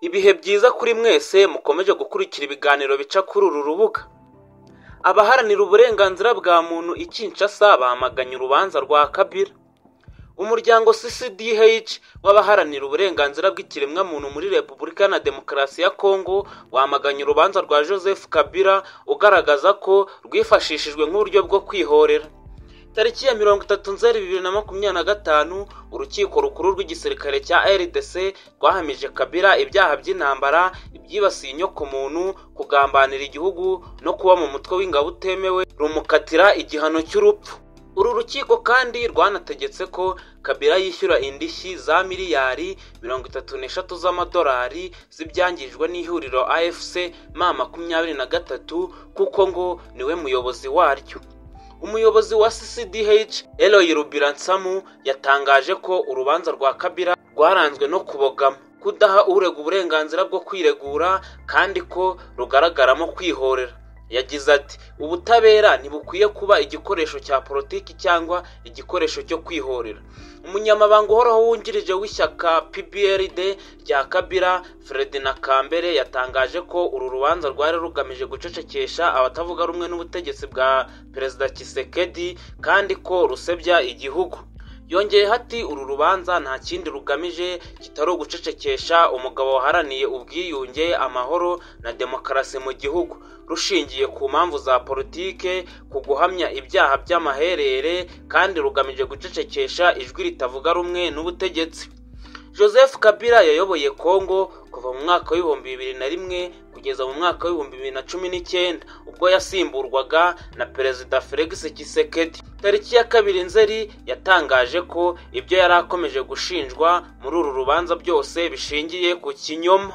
Ibihe byiza kuri mwese mukomeje gukurikira ibiganiro bica kuri uru rubuga. Abaharanira uburenganzira bwa muntu i Kinshasa bamaganye urubanza rwa Kabila. Umuryango CCDH w'abaharanira uburenganzira bw'ikiremwamuntu muri Repubulika na Demokarasi ya Kongo wamaganye urubanza rwa Joseph Kabila ugaragaza ko rwifashishijwe nk'uburyo bwo kwihorera. Tariki ya 30 Nzeri 2025 urukiko rukuru rw'igisirikare cya RDC rwahamije Kabila ibyaha by'intambara, ibyibasiye inyokomuntu, kugambanira igihugu no kuba mu mutwe w'ingabo utemewe, rumukatira igihano cy'urupfu. Uru rukiko kandi rwanategetse ko Kabila yishyura indishyi za miliyari 33 z'amadolari zibyangijwe n'ihuriro AFC M23 kuko ngo niwe muyobozi waryo. Umuyobozi wa CCDH Eloy Rubiransamu yatangaje ko urubanza rwa Kabila rwaranzwe no kubogama, kudaha urega uburenganzira bwo kwiregura kandi ko rugaragaramo kwihorera. Yagize ati ubutabera ntibukwiye kuba igikoresho cya politiki cyangwa igikoresho cyo kwihorera. Umunyamabanga uhoraho wungirije w'ishyaka PPRD rya Kabila Fredina Kambere yatangaje ko uru rubanza rwari rugamije gucecekesha abatavuga rumwe n'ubutegetsi bwa Perezida Tshisekedi kandi ko rusebya igihugu. Yongeye hati uru rubanza nta kindi rugamije kitari ugucecekesha umugabo waharaniye ubwiyunge, amahoro na demokarasi mu gihugu, rushingiye ku mpamvu za politike, ku guhamya ibyaha by'amaherere kandi rugamije gucecekesha ijwi ritavuga rumwe n'ubutegetsi. Joseph Kabila yayoboye Kongo kuva mu mwaka wa 2001 kugeza mu mwaka wa 2019 ubwo yasimburwaga na Perezida Felix Tshisekedi. Tariki ya 2 Nzeri yatangaje ko ibyo yari akomeje gushinjwa muri uru rubanza byose bishingiye ku kinyoma.